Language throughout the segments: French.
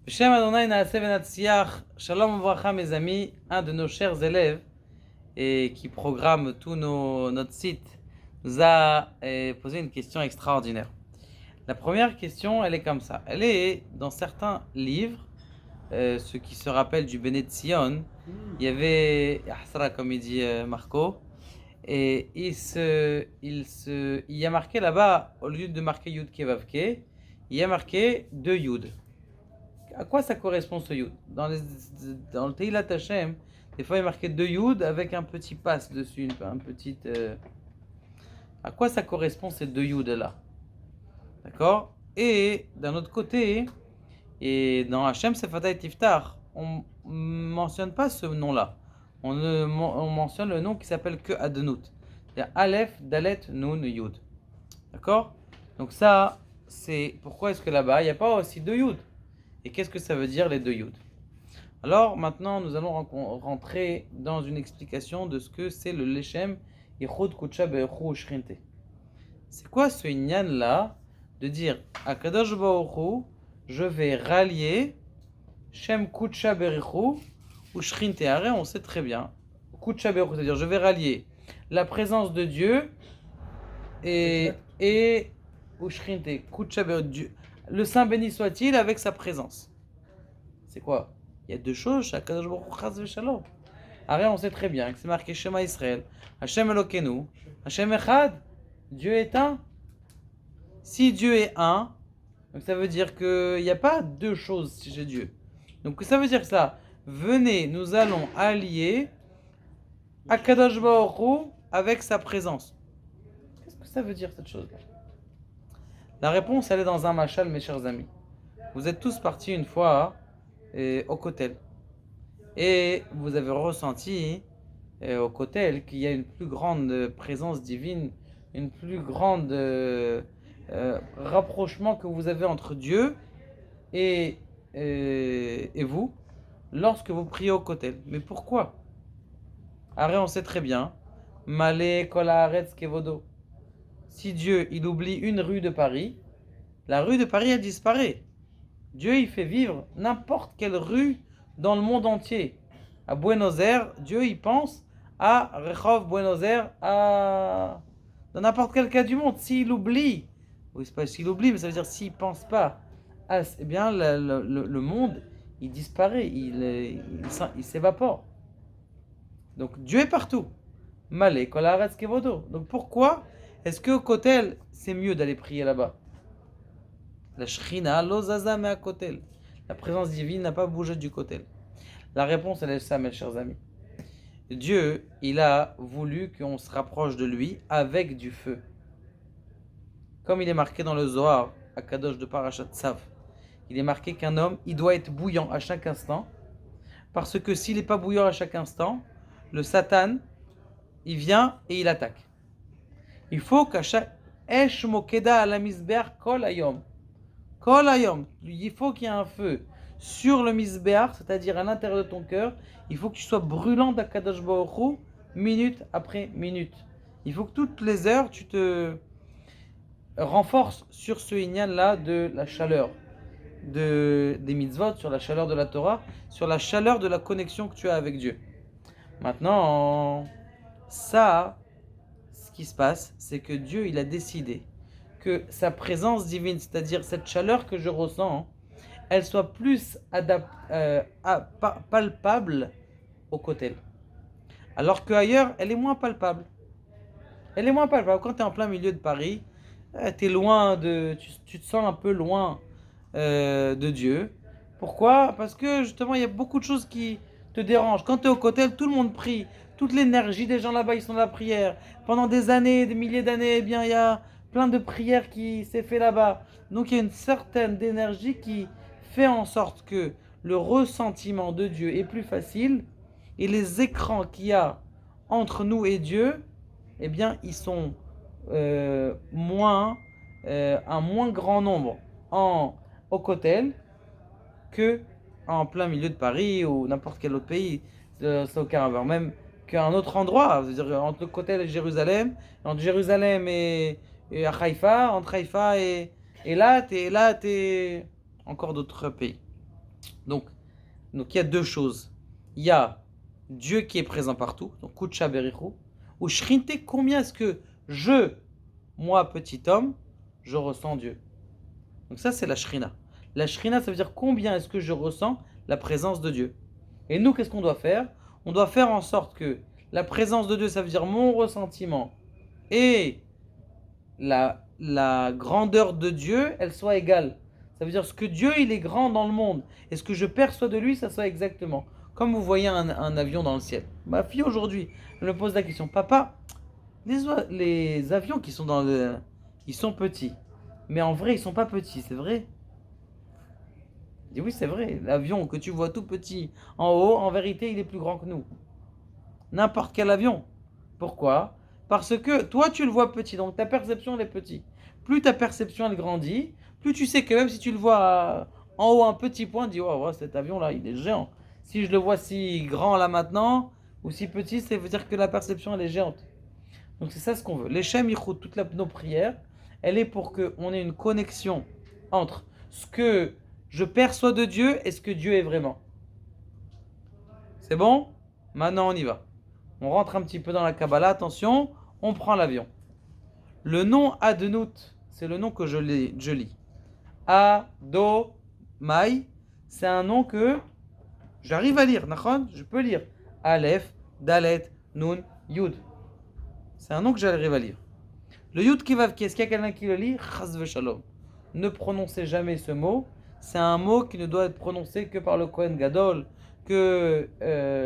Shem Adonai Naaseh Venatsiach, Shalom Uvracha mes amis, un de nos chers élèves et qui programme notre site nous a posé une question extraordinaire. La première question, elle est comme ça. Elle est dans certains livres, ceux qui se rappellent du Bene Tzion, il y avait Ahsra comme il dit Marco, et il y a marqué là-bas, au lieu de marquer Yud Kevavke, il y a marqué 2 Yud. À quoi ça correspond ce Yud? Dans le Teilat Hashem, des fois il est marqué 2 Yud avec un petit pass dessus, un petit. À quoi ça correspond ces 2 Yud là? D'accord? Et d'un autre côté, et dans Hashem Sefatai Tiftar, on mentionne pas ce nom-là. On mentionne le nom qui s'appelle que Adnout. C'est Aleph, Dalet, Nun, Yud. D'accord? Donc ça, c'est pourquoi est-ce que là-bas, il n'y a pas aussi 2 Yud? Et qu'est-ce que ça veut dire les 2 Yud? Alors maintenant, nous allons rentrer dans une explication de ce que c'est le Leshem Yichud Kutsha Be'echu Shrinte. C'est quoi ce inyan là de dire à Kadosh Baruch Hu, je vais rallier Shem Kutsha Be'echu ou Shrinte? On sait très bien. Kutsha Be'echu, c'est-à-dire je vais rallier la présence de Dieu et ou Shrinte. Kutsha Be'echu, le Saint béni soit-il avec sa présence. C'est quoi? Il y a 2 choses, Kadosh Baruch Hu Chas V'Shalom. On sait très bien que c'est marqué Shema Israël, Hashem Elokeinu, Hashem Echad, Dieu est un. Si Dieu est un, donc ça veut dire qu'il n'y a pas 2 choses chez Dieu. Donc ça veut dire que ça, venez, nous allons allier Akadosh Baruch Hu avec sa présence. Qu'est-ce que ça veut dire cette chose-là? La réponse, elle est dans un machal, mes chers amis. Vous êtes tous partis une fois au Kotel. Et vous avez ressenti au Kotel qu'il y a une plus grande présence divine, une plus grande rapprochement que vous avez entre Dieu et vous lorsque vous priez au Kotel. Mais pourquoi? On sait très bien, Malé Kol Haaretz Kevodo. Si Dieu il oublie une rue de Paris, la rue de Paris elle disparaît. Dieu il fait vivre n'importe quelle rue dans le monde entier. À Buenos Aires, Dieu il pense à Rehov Buenos Aires, dans n'importe quel cas du monde. S'il oublie, oui c'est pas s'il oublie, mais ça veut dire s'il pense pas, eh bien le monde il disparaît, il s'évapore. Donc Dieu est partout. Malé Kol Haaretz Kevodo. Donc pourquoi est-ce que au Kotel c'est mieux d'aller prier là-bas? La Shrina lo zaza mea Kotel. La présence divine n'a pas bougé du Kotel. La réponse, elle est ça, mes chers amis. Dieu, il a voulu qu'on se rapproche de lui avec du feu. Comme il est marqué dans le Zohar, à Kadosh de Parashat Tzav, il est marqué qu'un homme, il doit être bouillant à chaque instant, parce que s'il n'est pas bouillant à chaque instant, le Satan, il vient et il attaque. Il faut qu'à chaque Esh mokeda ala misbeach kol hayom. Kol hayom. Il faut qu'il y ait un feu sur le misbeach, c'est-à-dire à l'intérieur de ton cœur. Il faut que tu sois brûlant d'Akadosh Baruch Hu, minute après minute. Il faut que toutes les heures, tu te renforces sur ce inyan-là de la chaleur des mitzvot, sur la chaleur de la Torah, sur la chaleur de la connexion que tu as avec Dieu. Maintenant, ça, ce qui se passe, c'est que Dieu, il a décidé que sa présence divine, c'est-à-dire cette chaleur que je ressens, elle soit plus palpable au Kotel. Alors qu'ailleurs, elle est moins palpable. Elle est moins palpable. Quand tu es en plein milieu de Paris, tu es loin tu te sens un peu loin de Dieu. Pourquoi? Parce que justement, il y a beaucoup de choses qui te dérangent. Quand tu es au Kotel, tout le monde prie. Toute l'énergie des gens là-bas, ils sont dans la prière. Pendant des années, des milliers d'années, eh bien, il y a plein de prières qui s'est fait là-bas. Donc, il y a une certaine d'énergie qui fait en sorte que le ressentiment de Dieu est plus facile. Et les écrans qu'il y a entre nous et Dieu, eh bien, ils sont un moins grand nombre au Kotel que en plein milieu de Paris ou n'importe quel autre pays. C'est aucun rapport. Même qu'un autre endroit, c'est-à-dire entre le Kotel et Jérusalem, entre Jérusalem et à Haïfa, entre Haïfa et là, t'es encore d'autres pays. Donc, il y a deux choses. Il y a Dieu qui est présent partout, donc Kutsha Berichu, ou Shrinte, combien est-ce que moi petit homme, je ressens Dieu. Donc ça c'est la Shrina. La Shrina ça veut dire combien est-ce que je ressens la présence de Dieu. Et nous qu'est-ce qu'on doit faire? On doit faire en sorte que la présence de Dieu ça veut dire mon ressentiment et la grandeur de Dieu elle soit égale. Ça veut dire ce que Dieu il est grand dans le monde et ce que je perçois de lui ça soit exactement. Comme vous voyez un avion dans le ciel. Ma fille aujourd'hui elle me pose la question, papa, les avions qui sont dans le... Ils sont petits. Mais en vrai, ils sont pas petits, c'est vrai? Je dis oui, c'est vrai. L'avion que tu vois tout petit en haut, en vérité, il est plus grand que nous. N'importe quel avion. Pourquoi? Parce que toi, tu le vois petit, donc ta perception, elle est petite. Plus ta perception, elle grandit, plus tu sais que même si tu le vois en haut un petit point, tu dis, oh, ouais, cet avion-là, il est géant. Si je le vois si grand là maintenant, ou si petit, ça veut dire que la perception, elle est géante. Donc c'est ça ce qu'on veut. L'Echem Yichud, nos prières, elle est pour qu'on ait une connexion entre ce que je perçois de Dieu et ce que Dieu est vraiment. C'est bon? Maintenant on y va. On rentre un petit peu dans la Kabbalah, attention, on prend l'avion. Le nom Adnout, c'est le nom que je lis. Adomai, c'est un nom que j'arrive à lire, je peux lire. Aleph, Dalet, Nun, Yud. C'est un nom que j'arrive à lire. Le Yud Kevavke, est-ce qu'il y a quelqu'un qui le lit? Chas v'shalom. Ne prononcez jamais ce mot. C'est un mot qui ne doit être prononcé que par le Kohen Gadol, que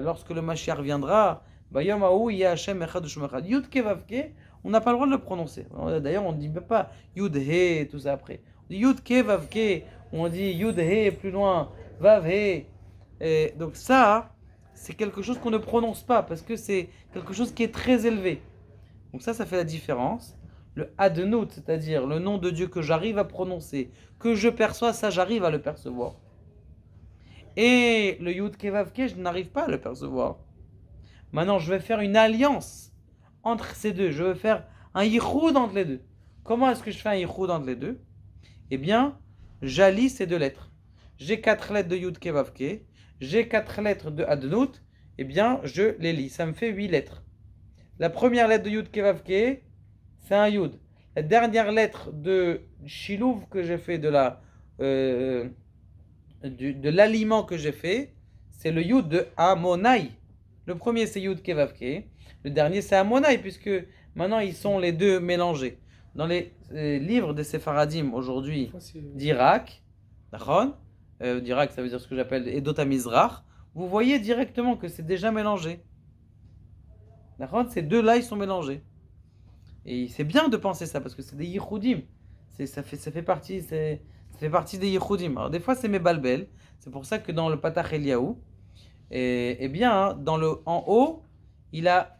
lorsque le Mashiach viendra, Bayom Haou Yeh Hashem Echad U'Shem Echad. Yud Kevavke, on n'a pas le droit de le prononcer. D'ailleurs, on ne dit même pas Yud He, tout ça après. On dit Yud Kevavke, on dit Yud He plus loin, Vav He. Donc ça, c'est quelque chose qu'on ne prononce pas parce que c'est quelque chose qui est très élevé. Donc ça fait la différence. Le Adnout, c'est-à-dire le nom de Dieu que j'arrive à prononcer, que je perçois, ça j'arrive à le percevoir. Et le Yud Kevavke, je n'arrive pas à le percevoir. Maintenant, je vais faire une alliance entre ces deux. Je vais faire un yichud entre les deux. Comment est-ce que je fais un yichud entre les deux? Eh bien, j'allie ces deux lettres. J'ai 4 lettres de Yud Kevavke, j'ai 4 lettres de Adnout, eh bien, je les lis. Ça me fait 8 lettres. La première lettre de Yud Kevavke, c'est un Yud. La dernière lettre de Shilouv que j'ai fait, de l'aliment que j'ai fait, c'est le Yud de Amonai. Le premier c'est Yud Kevavke, le dernier c'est Amonai, puisque maintenant ils sont les deux mélangés. Dans les livres des Séfaradim aujourd'hui d'Irak, d'Irak ça veut dire ce que j'appelle Edot HaMizrach, vous voyez directement que c'est déjà mélangé. Ces deux-là, ils sont mélangés. Et c'est bien de penser ça, parce que c'est des yichudim. Ça fait partie des yichudim. Alors des fois, c'est mes balbel. C'est pour ça que dans le Patach Eliyahu, eh bien, en haut, il a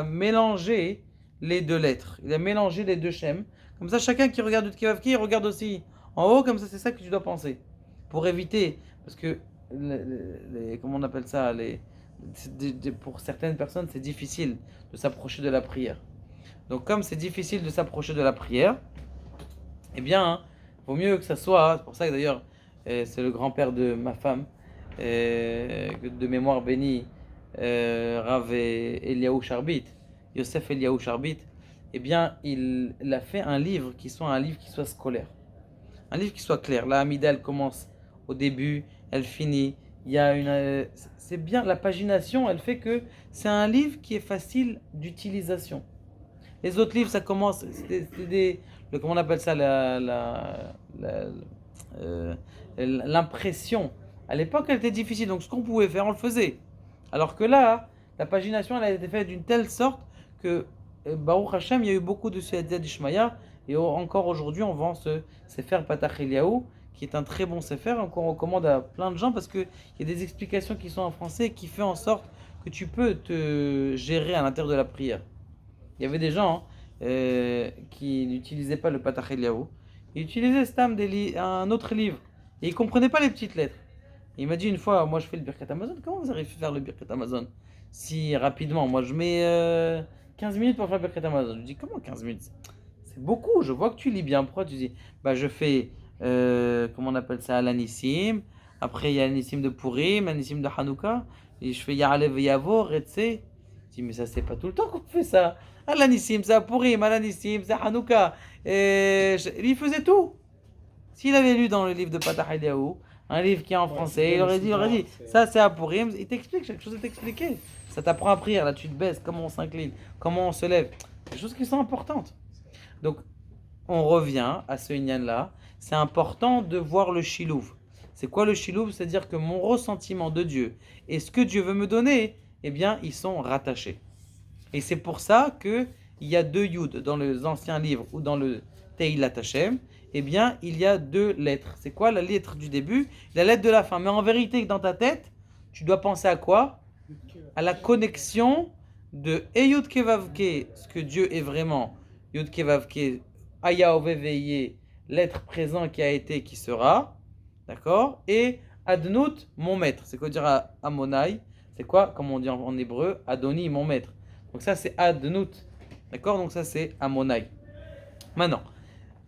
mélangé les deux lettres. Il a mélangé les deux shem. Comme ça, chacun qui regarde le Kevavki, il regarde aussi en haut, comme ça, c'est ça que tu dois penser. Pour éviter, parce que, comment on appelle ça, pour certaines personnes, c'est difficile de s'approcher de la prière. Donc, comme c'est difficile de s'approcher de la prière, eh bien, vaut mieux que ça soit. C'est pour ça que d'ailleurs, c'est le grand-père de ma femme, de mémoire bénie, Rav Eliaou Charbit, Yosef Eliaou Charbit. Eh bien, il a fait un livre qui soit scolaire, un livre qui soit clair. La Hamida, elle commence au début, elle finit. Il y a c'est bien, la pagination, elle fait que c'est un livre qui est facile d'utilisation. Les autres livres, ça commence, comment on appelle ça, l'impression. À l'époque, elle était difficile, donc ce qu'on pouvait faire, on le faisait. Alors que là, la pagination, elle a été faite d'une telle sorte que, Baruch Hashem, il y a eu beaucoup de Siyadiyah d'Ishmaya, et encore aujourd'hui, on vend ce Sefer Patach Eliyahu, qui est un très bon sefer, qu'on recommande à plein de gens parce qu'il y a des explications qui sont en français qui font en sorte que tu peux te gérer à l'intérieur de la prière. Il y avait des gens qui n'utilisaient pas le Patach Eliyahu, ils utilisaient Stam un autre livre et ils ne comprenaient pas les petites lettres. Et il m'a dit une fois, moi je fais le Birkat Amazon, comment vous arrivez à faire le Birkat Amazon si rapidement? Moi je mets 15 minutes pour faire le Birkat Amazon. Je lui dis comment 15 minutes? C'est beaucoup, je vois que tu lis bien. Pourquoi tu dis? Bah je fais comment on appelle ça, Alanissim. Après, il y a l'Anissim de Purim, l'Anissim de Hanouka. Et je fais Ya'alev Yavor, et tu sais. Je dis, mais ça, c'est pas tout le temps qu'on fait ça. À l'Anissim, c'est à Purim, à l'Anissim, c'est à Hanouka. Il faisait tout. S'il avait lu dans le livre de Patah Eliyahu, un livre qui est en français, il aurait dit, ça c'est à Purim, il t'explique, chaque chose est expliquée. Ça t'apprend à prier, là tu te baisses, comment on s'incline, comment on se lève. Des choses qui sont importantes. Donc, on revient à ce Inyan là. C'est important de voir le shilouv. C'est quoi le shilouv? C'est-à-dire que mon ressentiment de Dieu et ce que Dieu veut me donner, eh bien, ils sont rattachés. Et c'est pour ça qu'il y a deux yud dans les anciens livres ou dans le Teilat Hashem. Eh bien, il y a deux lettres. C'est quoi la lettre du début? La lettre de la fin. Mais en vérité, dans ta tête, tu dois penser à quoi? À la connexion de Eyud Kevavke, ce que Dieu est vraiment. Yud Kevavke, Aya Oveveye, l'être présent qui a été, qui sera. D'accord? Et Adnout, mon maître. C'est quoi dire à Monai? C'est quoi, comme on dit en hébreu, Adoni, mon maître. Donc ça, c'est Adnout. D'accord? Donc ça, c'est Amonai. Maintenant,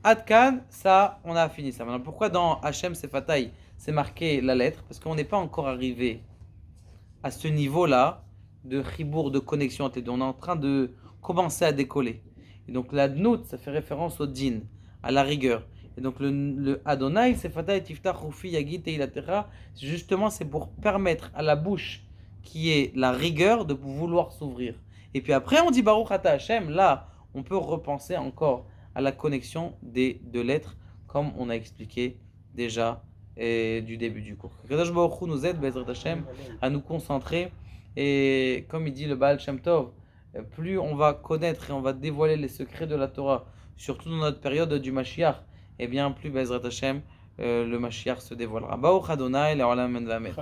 Adkan, ça, on a fini ça. Maintenant, pourquoi dans Hachem Sefatai, c'est marqué la lettre? Parce qu'on n'est pas encore arrivé à ce niveau-là de chibour, de connexion entre les deux. On est en train de commencer à décoller. Et donc, l'Adnout, ça fait référence au din, à la rigueur. Et donc, le Adonai, Sefatai, Tiftach, Rufi, Yagit, Teilatecha, justement, c'est pour permettre à la bouche qui est la rigueur de vouloir s'ouvrir. Et puis après, on dit Baruch Ata Hashem. Là, on peut repenser encore à la connexion des deux lettres, comme on a expliqué déjà du début du cours. Que Kadosh Baruch Hu nous aide, Bezrat Hashem, à nous concentrer. Et comme il dit le Baal Shem Tov, plus on va connaître et on va dévoiler les secrets de la Torah, surtout dans notre période du Mashiach, et bien plus Bezrat Hashem, le Mashiach se dévoilera. Baruch Adonai, le Olam Amen.